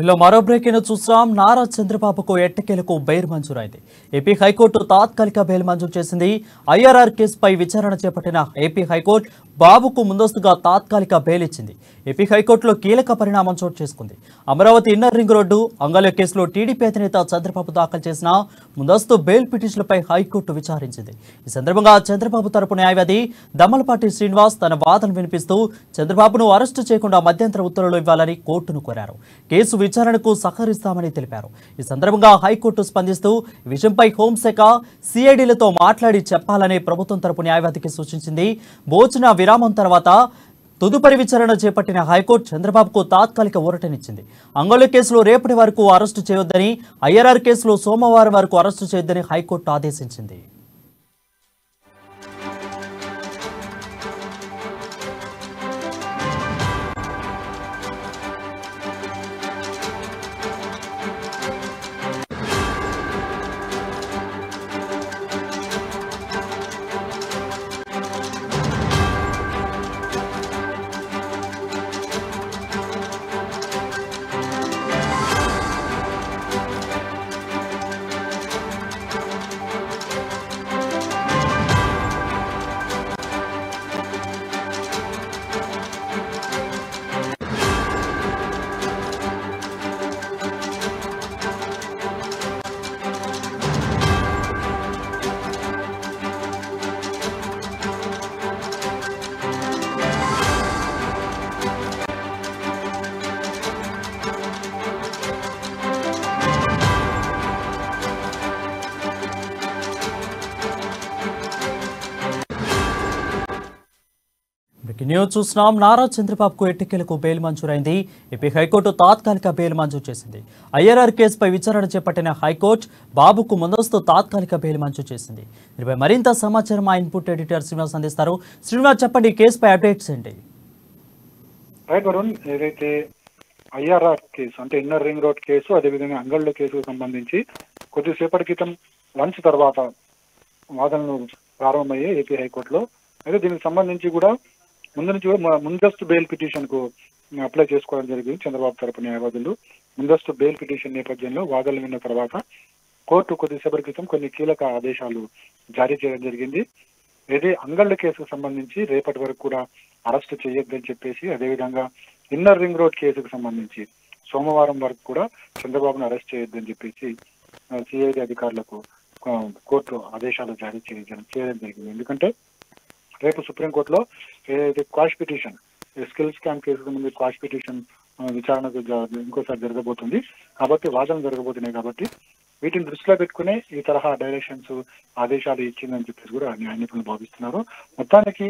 వాటిలో మరో బ్రేకింగ్ చూస్తాం. నారా చంద్రబాబుకు ఎట్టకేలకు బెయిల్ మంజూరైంది. ఏపీ హైకోర్టు తాత్కాలిక బెయిల్ మంజూరు చేసింది. ఐఆర్ఆర్ కేసుపై విచారణ చేపట్టిన ఏపీ హైకోర్టు బాబుకు ముందస్తుగా తాత్కాలిక బెయిల్ ఇచ్చింది. ఏపీ హైకోర్టులో కీలక పరిణామం చోటు చేసుకుంది. అమరావతి ఇన్నర్ రింగ్ రోడ్డు అంగళ్య కేసులో టీడీపీ అధినేత చంద్రబాబు దాఖలు చేసిన ముందస్తు బెయిల్ పిటిషన్లపై హైకోర్టు విచారించింది. ఈ సందర్భంగా చంద్రబాబు తరపు న్యాయవాది దమ్మలపాటి శ్రీనివాస్ తన వాదన వినిపిస్తూ చంద్రబాబును అరెస్టు చేయకుండా మధ్యంతర ఉత్తర్వులు ఇవ్వాలని కోర్టును కోరారు. కేసు విచారణకు సహకరిస్తామని తెలిపారు. ఈ సందర్భంగా హైకోర్టు స్పందిస్తూ ఈ విషయంపై హోంశాఖ సిఐడిలతో మాట్లాడి చెప్పాలని ప్రభుత్వం తరపు న్యాయవాదికి సూచించింది. భోజన విరామం తర్వాత తదుపరి విచారణ చేపట్టిన హైకోర్టు చంద్రబాబుకు తాత్కాలిక ఊరటనిచ్చింది. అంగళ్య కేసులో రేపటి వరకు అరెస్టు చేయొద్దని, ఐఆర్ఆర్ కేసులో సోమవారం వరకు అరెస్టు చేయొద్దని హైకోర్టు ఆదేశించింది. న్యూస్ చూస్తున్నాం. నారా చంద్రబాబుకు ఎట్టకేలకు బెయిల్ మంజూరైంది. ఏపీ హైకోర్టు తాత్కాలిక బెయిల్ మంజూరు చేసింది. ఐఆర్ఆర్ కేసుపై విచారణ చేపట్టిన హైకోర్టు బాబుకు ముందస్తు తాత్కాలిక బెయిల్ మంజూరు చేసింది. దీనిపై మరింత సమాచారం మా ఇన్పుట్ ఎడిటర్ శ్రీనివాస్ అందిస్తారు. శ్రీనివాస్, చెప్పండి, కేసుపై అప్డేట్స్ ఏంటి? ఏదైతే ఐఆర్ఆర్ కేసు అంటే ఇన్నర్ రింగ్ రోడ్ కేసు, అదేవిధంగా అంగళ్ళ కేసుకు సంబంధించి కొద్దిసేపటి క్రితం లంచ్ తర్వాత వాదనలు ప్రారంభమయ్యాయి ఏపీ హైకోర్టులో. అయితే దీనికి సంబంధించి కూడా ముందస్తు బెయిల్ పిటిషన్ కు అప్లై చేసుకోవడం జరిగింది. చంద్రబాబు తరపు న్యాయవాదులు ముందస్తు బెయిల్ పిటిషన్ నేపథ్యంలో వాదనలు విన్న తర్వాత కోర్టు కొద్దిసేపటి క్రితం కొన్ని కీలక ఆదేశాలు జారీ చేయడం జరిగింది. అయితే అంగళ్ళ కేసుకు సంబంధించి రేపటి వరకు కూడా అరెస్ట్ చేయొద్దని చెప్పేసి, అదేవిధంగా ఇన్నర్ రింగ్ రోడ్ కేసుకు సంబంధించి సోమవారం వరకు కూడా చంద్రబాబును అరెస్ట్ చేయొద్దని చెప్పేసి సిఐడి అధికారులకు కోర్టు ఆదేశాలు జారీ చేయడం జరిగింది. ఎందుకంటే రేపు సుప్రీంకోర్టులో ఏదైతే క్వాష్ పిటిషన్, స్కిల్ స్కామ్ కేసుకు ముందు క్వాష్ పిటిషన్ విచారణకు ఇంకోసారి జరగబోతుంది కాబట్టి, వాదనలు జరగబోతున్నాయి కాబట్టి వీటిని దృష్టిలో పెట్టుకునే ఈ తరహా డైరెక్షన్స్ ఆదేశాలు ఇచ్చిందని చెప్పేసి కూడా న్యాయ నిపుణులు భావిస్తున్నారు. మొత్తానికి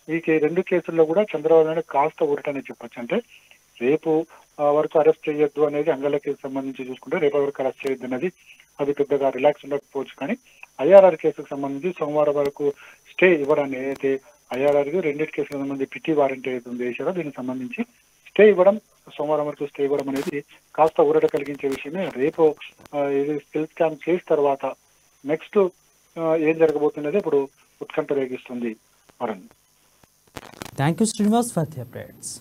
ఈ రెండు కేసుల్లో కూడా చంద్రబాబు నాయుడు కాస్త ఊరటనే చెప్పొచ్చు. అంటే రేపు వరకు అరెస్ట్ చేయొద్దు అనేది అంగళ్ళ కేసు సంబంధించి చూసుకుంటే రేపటి వరకు అరెస్ట్ చేయొద్దు అనేది అది పెద్దగా రిలాక్స్ ఉండకపోవచ్చు. కానీ ఐఆర్ఆర్ కేసుకు సంబంధించి సోమవారం వరకు స్టే ఇవ్వడాన్ని, ఏదైతే ఐఆర్ఆర్ రెండింటి కేసులకు సంబంధించి పిటి వారెంట్ ఏదైతే వేశారో దీనికి సంబంధించి స్టే ఇవ్వడం, సోమవారం వరకు స్టే ఇవ్వడం అనేది కాస్త ఊరట కలిగించే విషయమే. రేపు స్కిల్ స్కామ్ కేసు తర్వాత నెక్స్ట్ ఏం జరగబోతున్నది ఇప్పుడు ఉత్కంఠ రేగిస్తుంది. Thank you Srinivas for the updates.